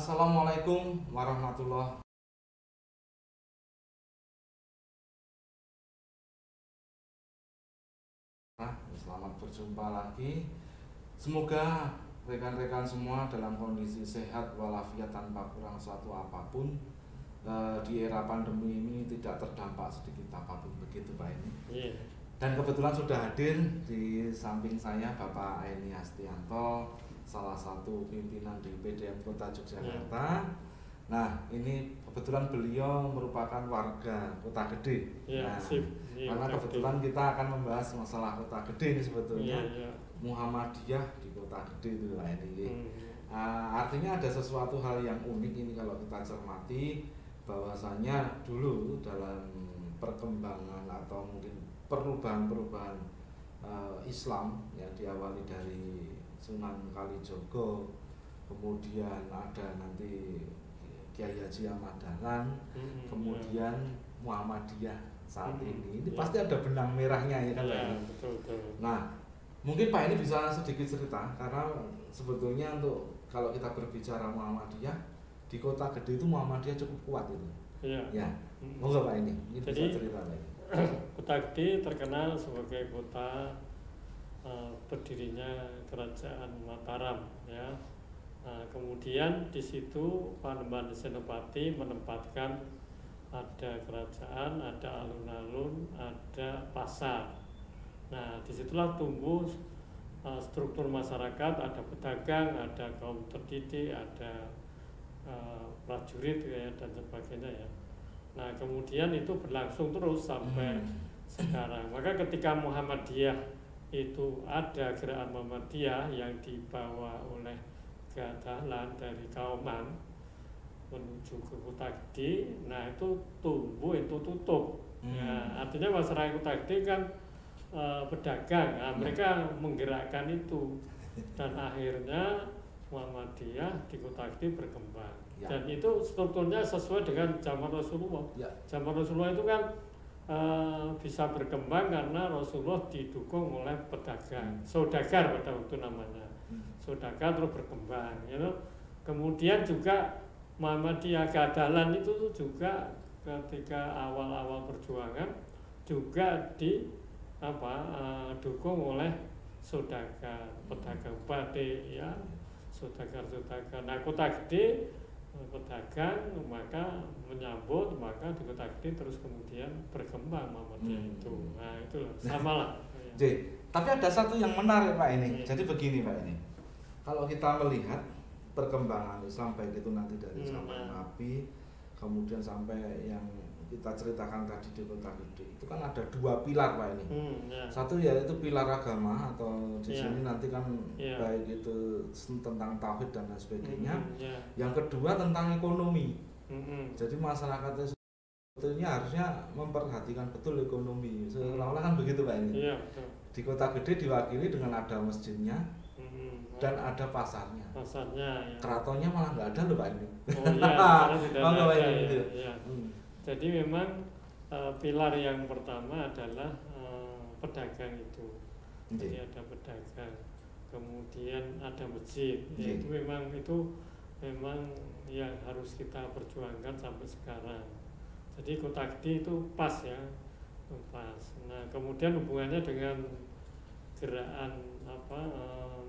Assalamualaikum warahmatullahi. Selamat berjumpa lagi. Semoga rekan-rekan semua dalam kondisi sehat walafiat tanpa kurang suatu apapun. Di era pandemi ini tidak terdampak sedikit apapun, begitu Pak ini. Yeah. Dan kebetulan sudah hadir di samping saya Bapak Eni Astianto, salah satu pimpinan di PDM Kota Yogyakarta. Nah, ini kebetulan beliau merupakan warga Kota Gede. Yeah, nah, sip. karena kebetulan kita akan membahas masalah Kota Gede ini sebetulnya. Muhammadiyah di Kota Gede itu Pak Eni. Artinya ada sesuatu hal yang unik ini kalau kita cermati, bahwasanya dulu dalam perkembangan atau mungkin perubahan-perubahan Islam yang diawali dari Sunan Kalijogo, kemudian ada nanti Kiai Haji Ahmad Dahlan, kemudian Muhammadiyah saat ini pasti ada benang merahnya ya kan Pak? Betul. Nah, mungkin Pak ini bisa sedikit cerita, karena sebetulnya untuk kalau kita berbicara Muhammadiyah di Kota Gede itu Muhammadiyah cukup kuat itu. Iya. Ya, monggo Pak ini Jadi, bisa cerita Pak. Kota Gede terkenal sebagai kota berdirinya Kerajaan Mataram, ya. Kemudian di situ Panembahan Senopati menempatkan ada kerajaan, ada alun-alun, ada pasar. Nah, disitulah tumbuh struktur masyarakat, ada pedagang, ada kaum terdidik, ada prajurit ya, dan sebagainya ya. Nah, kemudian itu berlangsung terus sampai sekarang. Maka ketika Muhammadiyah itu ada gerakan Muhammadiyah yang dibawa oleh Dahlan dari Kauman menuju ke Kota Gede, nah itu tumbuh, itu tutup. Ya, artinya masyarakat Kota Gede kan pedagang, nah, mereka menggerakkan itu, dan akhirnya Muhammadiyah di Kota Gede berkembang. Dan itu strukturnya sesuai dengan zaman Rasulullah. Zaman Rasulullah itu kan bisa berkembang karena Rasulullah didukung oleh pedagang, saudagar pada waktu namanya. Saudagar terus berkembang, you know? Kemudian juga Muhammadiyah Dahlan itu juga ketika awal-awal perjuangan juga dukung oleh saudagar, pedagang batik ya, saudagar. Nah, Kota Gede pedagang maka menyambut, maka di Kota Gede terus kemudian berkembang Muhammadiyah itu. Nah, itu sama lah. Tapi ada satu yang menarik Pak ini. Jadi begini Pak ini. Kalau kita melihat perkembangan Islam baik itu nanti dari zaman Nabi, kemudian sampai yang kita ceritakan tadi di Kota Gede, itu kan ada dua pilar Pak ini. Satu yaitu pilar agama, atau di sini nanti kan baik itu tentang tauhid dan lain sebagainya. Yang kedua tentang ekonomi. Jadi masyarakatnya sebetulnya harusnya memperhatikan betul ekonomi. Seolah-olah kan begitu Pak ini. Di Kota Gede diwakili dengan ada masjidnya dan ada pasarnya. Ya. Keratonnya malah nggak ada loh Pak ini. Oh iya, tidak ada. Ya. Jadi memang pilar yang pertama adalah pedagang itu. Jadi ada pedagang, kemudian ada masjid. Ya, itu memang yang harus kita perjuangkan sampai sekarang. Jadi Kota Gede itu pas ya, pas. Nah, kemudian hubungannya dengan gerakan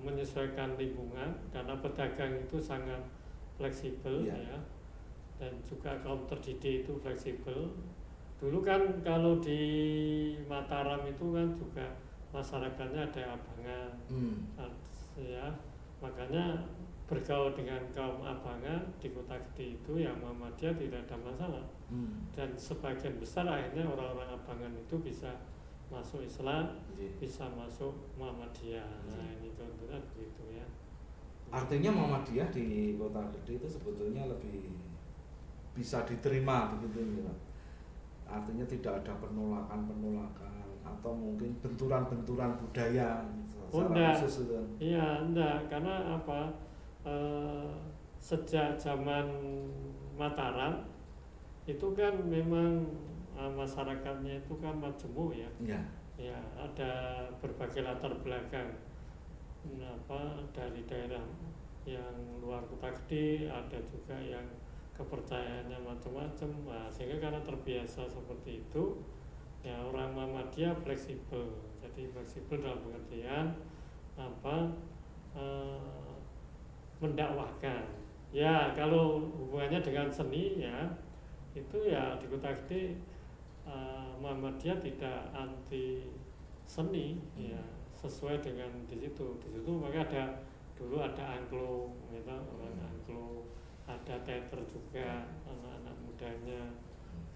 menyesuaikan lingkungan, karena pedagang itu sangat fleksibel ya, dan juga kaum terdidik itu fleksibel. Dulu kan kalau di Mataram itu kan juga masyarakatnya ada abangan, ya, makanya bergaul dengan kaum abangan di Kota Gede itu yang Muhammadiyah tidak ada masalah. Dan sebagian besar akhirnya orang-orang abangan itu bisa masuk Islam, bisa masuk Muhammadiyah. Nah, ini contohnya begitu ya. Artinya Muhammadiyah di Kota Gede itu sebetulnya lebih bisa diterima begitu ya. Artinya tidak ada penolakan atau mungkin benturan-benturan budaya secara khusus itu. Iya, enggak, karena sejak zaman Mataram itu kan memang masyarakatnya itu kan majemuk ya. Ya, ada berbagai latar belakang dari daerah yang luar Kutakdi, ada juga yang kepercayaannya macam-macam. Nah, sehingga karena terbiasa seperti itu, ya orang Muhammadiyah fleksibel. Jadi fleksibel dalam pengertian apa, mendakwahkan. Ya kalau hubungannya dengan seni ya itu ya di Kutakdi, Muhammadiyah tidak anti seni, ya sesuai dengan di situ maka dulu ada angklung, gitu, orang angklung, ada teater juga anak-anak mudanya,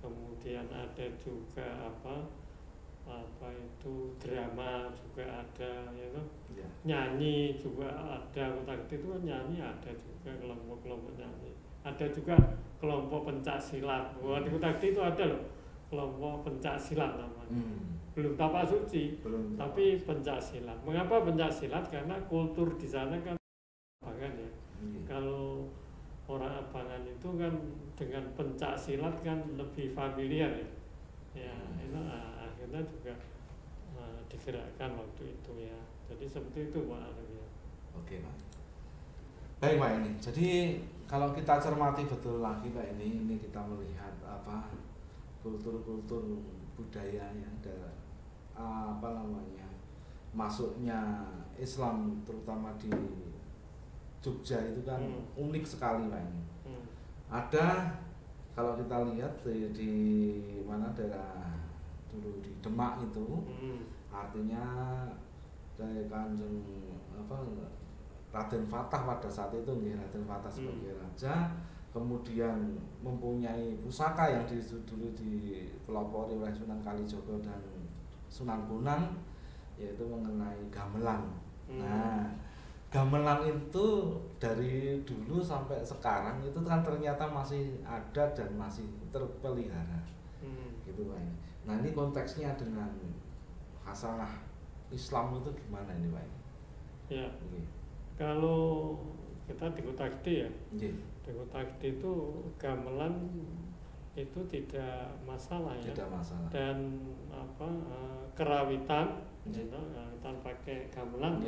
kemudian ada juga apa itu drama juga ada, gitu. Ya. Nyanyi juga ada, Kutakdi itu kan nyanyi ada juga, kelompok-kelompok nyanyi, ada juga kelompok pencak silat. Wah, di Kutakdi itu ada loh kelompok pencak silat namanya. Belum tapak suci, tapi pencak silat. Mengapa pencak silat? Karena kultur di sana kan Abangan ya. Kalau orang Abangan itu kan dengan pencak silat kan lebih familiar ya. Ya, itu akhirnya juga digerakkan waktu itu ya. Jadi seperti itu Pak Arif ya. Oke Pak. Baik Pak ini. Jadi kalau kita cermati betul lagi Pak ini kita melihat apa kultur-kultur budaya yang ada apa namanya masuknya Islam terutama di Jogja itu kan unik sekali Pak ini. Ada kalau kita lihat di mana daerah dulu di Demak itu artinya dari Kanjeng apa Raden Fatah pada saat itu Raden Fatah sebagai raja, kemudian mempunyai pusaka yang dulu dipelopori oleh Sunan Kalijogo dan Sunan Bonang, yaitu mengenai gamelan. Nah, gamelan itu dari dulu sampai sekarang itu kan ternyata masih ada dan masih terpelihara, gitu Pak. Nah ini konteksnya dengan hasanah Islam itu gimana ini Pak? Ya, kalau kita di Kutakdi ya, di Kutakdi itu gamelan itu tidak masalah ya, tidak masalah. Dan apa kerawitan, kerawitan pakai gamelan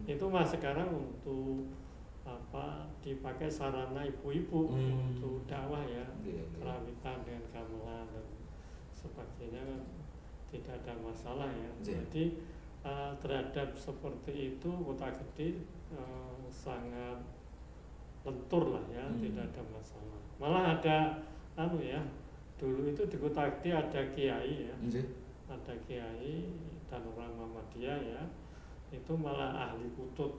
itu mas sekarang untuk apa dipakai sarana ibu-ibu untuk dakwah ya, kerawitan dengan gamelan dan sebagainya kan tidak ada masalah ya. Jadi terhadap seperti itu Kutakdi sangat lentur lah ya, tidak ada masalah. Malah ada ya, dulu itu di Kutakdi ada kiai ya, ada kiai dan orang Muhammadiyah ya, itu malah ahli kutut.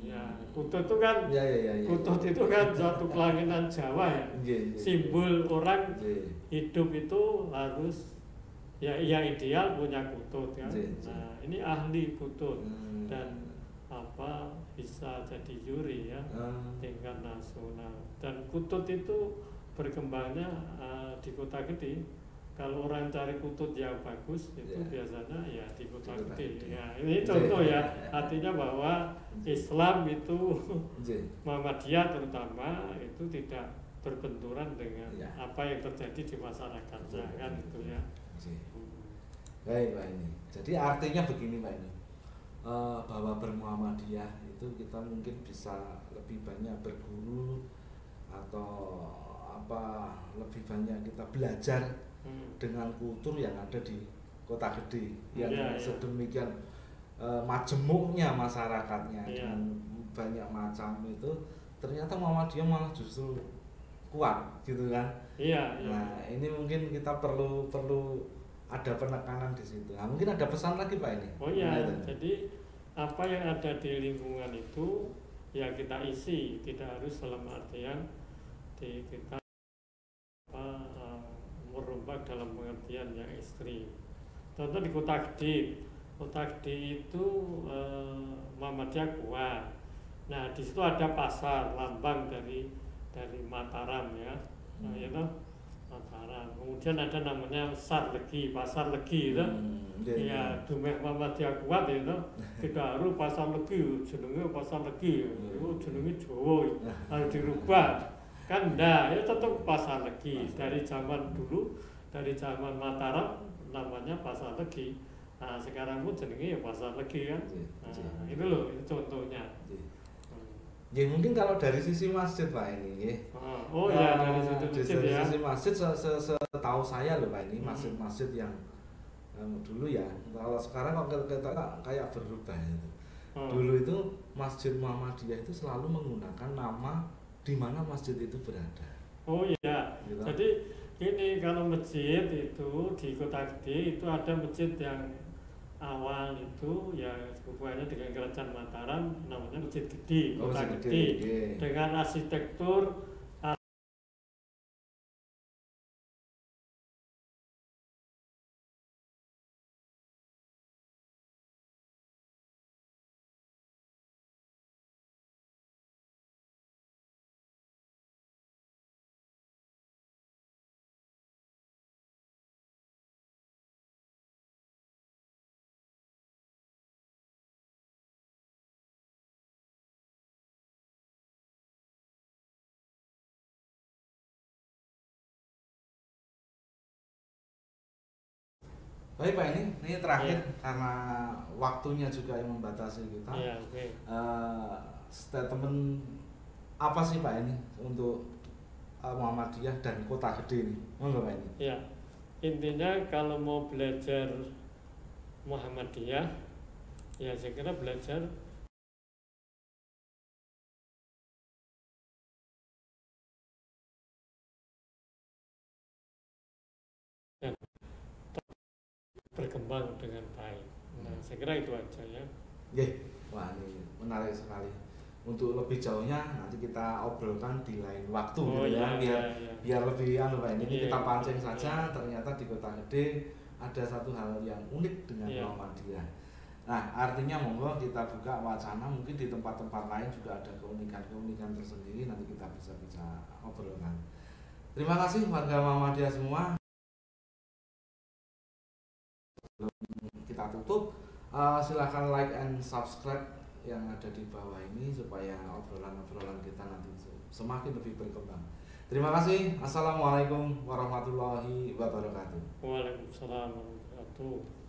Ya, kutut itu kan, kutut itu kan suatu kelainan Jawa ya, simbol orang hidup itu harus ya ideal punya kutut ya. Nah ini ahli kutut dan apa bisa jadi juri ya tingkat nasional, dan kutut itu berkembangnya di Kutakdi. Kalau orang cari kutut yang bagus itu biasanya ya di Kutakdi. Ya, ini contoh ya, artinya bahwa Islam itu Muhammadiyah terutama itu tidak berbenturan dengan apa yang terjadi di masyarakatnya kan itu ya. Baik Pak ini. Jadi artinya begini Pak ini, bahwa bermuhammadiyah itu kita mungkin bisa lebih banyak berguru atau apa lebih banyak kita belajar dengan kultur yang ada di Kutakdi yang sedemikian majemuknya masyarakatnya dengan banyak macam itu, ternyata Muhammadiyah malah justru kuat gitu kan. Nah ini mungkin kita perlu ada penekanan di situ. Nah, mungkin ada pesan lagi Pak ini. Jadi apa yang ada di lingkungan itu ya kita isi, tidak harus dalam artian kita merombak dalam pengertian yang ekstrim. Contoh di Kutakdi itu Muhammadiyah kuat. Nah di situ ada pasar lambang dari Mataram ya, Mataram. Kemudian ada namanya pasar legi itu. Ya Dumeh Muhammadiyah kuat itu. Tidak harus pasar legi, jenenge pasar legi. Itu jenenge Jawa harus dirubah. Kan enggak, ya tetap pasar legi. Dari zaman dulu, dari zaman Mataram namanya pasar legi. Nah sekarang pun jenenge ya pasar legi kan. Nah, itu loh, itu contohnya. Ya mungkin kalau dari sisi masjid Pak ini, ya. Oh ya, dari situ masjid dari ya. sisi masjid, setahu saya loh Pak ini, masjid-masjid yang dulu ya, kalau sekarang kok kita kayak berubah itu. Dulu itu Masjid Muhammadiyah itu selalu menggunakan nama di mana masjid itu berada. Oh iya, gitu. Jadi ini kalau masjid itu di Kota Gede itu ada masjid yang awal itu ya hubungannya dengan Kerajaan Mataram, namanya Masjid Gede, Kota Gede, dengan arsitektur Baik Pak, ini terakhir karena waktunya juga yang membatasi kita. Statement apa sih Pak ini untuk Muhammadiyah dan Kota Gede ini? Monggo Pak ini. Ya, intinya kalau mau belajar Muhammadiyah, ya saya kira belajar dan berkembang dengan baik. Nah, saya kira itu aja ya. Wah ini menarik sekali. Untuk lebih jauhnya nanti kita obrolkan di lain waktu biar lebih Pak ini kita pancing saja. Ternyata di Kota Gede ada satu hal yang unik dengan Muhammadiyah. Nah artinya monggo kita buka wacana, mungkin di tempat-tempat lain juga ada keunikan tersendiri, nanti kita bisa obrolkan. Terima kasih warga Muhammadiyah semua. Kita tutup, silahkan like and subscribe yang ada di bawah ini supaya obrolan-obrolan kita nanti semakin lebih berkembang. Terima kasih. Assalamualaikum warahmatullahi wabarakatuh. Waalaikumsalam warahmatullahi wabarakatuh.